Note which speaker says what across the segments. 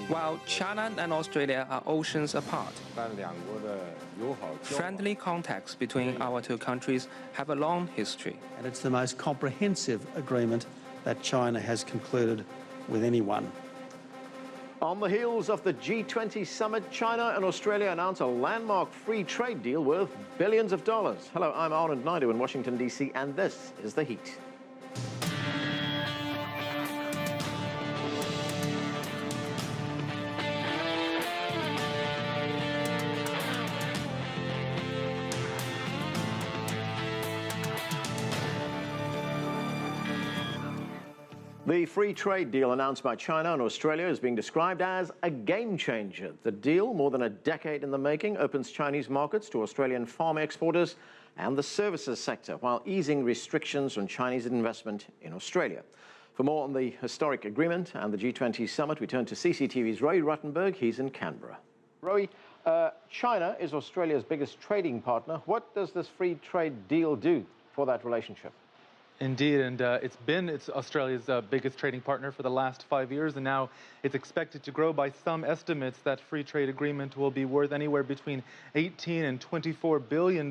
Speaker 1: While China and Australia are oceans apart, friendly contacts between our two countries have a long history.
Speaker 2: And it's the most comprehensive agreement that China has concluded with anyone.
Speaker 3: On the heels of the G20 Summit, China and Australia announced a landmark free trade deal worth billions of dollars. Hello, I'm Arnold Naidu in Washington, D.C., and this is The Heat. The free trade deal announced by China and Australia is being described as a game changer. The deal, more than a decade in the making, opens Chinese markets to Australian farm exporters and the services sector, while easing restrictions on Chinese investment in Australia. For more on the historic agreement and the G20 Summit, we turn to CCTV's Roee Ruttenberg. He's in Canberra. Roee, China is Australia's biggest trading partner. What does this free trade deal do for that relationship?
Speaker 4: Indeed, and it's Australia's biggest trading partner for the last 5 years, and now it's expected to grow. By some estimates, that free trade agreement will be worth anywhere between $18 and $24 billion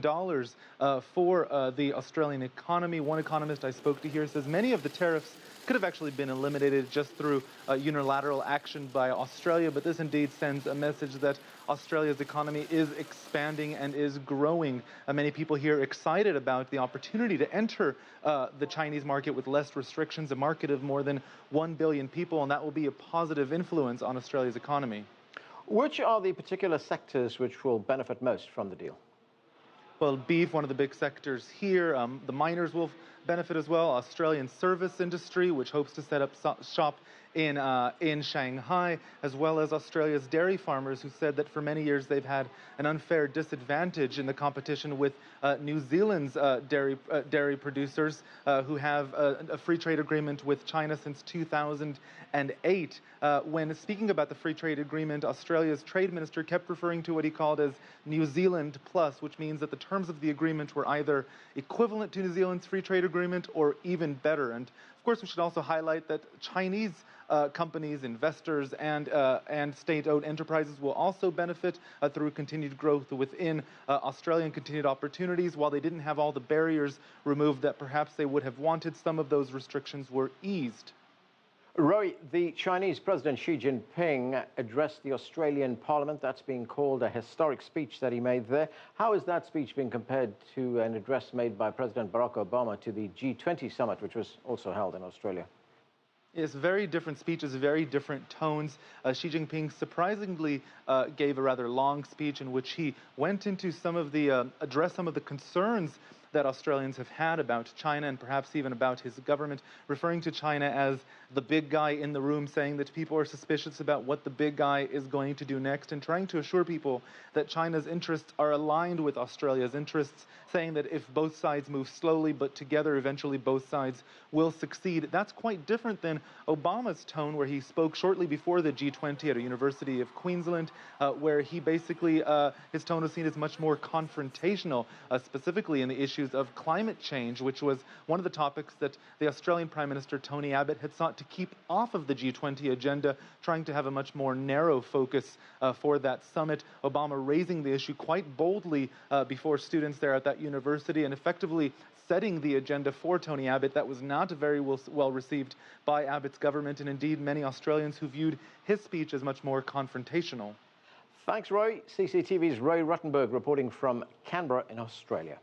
Speaker 4: for the Australian economy. One economist I spoke to here says many of the tariffs could have actually been eliminated just through unilateral action by Australia, but this indeed sends a message that Australia's economy is expanding and is growing. Many people here excited about the opportunity to enter the Chinese market with less restrictions, a market of more than 1 billion people, and that will be a positive influence on Australia's economy.
Speaker 3: Which are the particular sectors which will benefit most from the deal?
Speaker 4: Well, beef, one of the big sectors here. The miners will benefit as well. Australian service industry, which hopes to set up shop in Shanghai, as well as Australia's dairy farmers, who said that for many years they've had an unfair disadvantage in the competition with New Zealand's dairy producers, who have a free trade agreement with China since 2008. When speaking about the free trade agreement, Australia's trade minister kept referring to what he called as New Zealand Plus, which means that the terms of the agreement were either equivalent to New Zealand's free trade agreement or even better. And of course, we should also highlight that Chinese companies, investors, and state-owned enterprises will also benefit through continued growth within Australia and continued opportunities. While they didn't have all the barriers removed that perhaps they would have wanted, some of those restrictions were eased.
Speaker 3: Roee, the Chinese President Xi Jinping addressed the Australian Parliament. That's being called a historic speech that he made there. How is that speech being compared to an address made by President Barack Obama to the G20 Summit, which was also held in Australia?
Speaker 4: It's very different speeches, very different tones. Xi Jinping surprisingly gave a rather long speech in which he went into addressed some of the concerns that Australians have had about China and perhaps even about his government, referring to China as the big guy in the room, saying that people are suspicious about what the big guy is going to do next, and trying to assure people that China's interests are aligned with Australia's interests, saying that if both sides move slowly but together, eventually both sides will succeed. That's quite different than Obama's tone, where he spoke shortly before the G20 at a University of Queensland, where he basically, his tone was seen as much more confrontational, specifically in the issues of climate change, which was one of the topics that the Australian Prime Minister Tony Abbott had sought to keep off of the G20 agenda, trying to have a much more narrow focus for that summit. Obama raising the issue quite boldly before students there at that university and effectively setting the agenda for Tony Abbott that was not very well received by Abbott's government, and indeed many Australians who viewed his speech as much more confrontational.
Speaker 3: Thanks, Roee. CCTV's Roee Ruttenberg reporting from Canberra in Australia.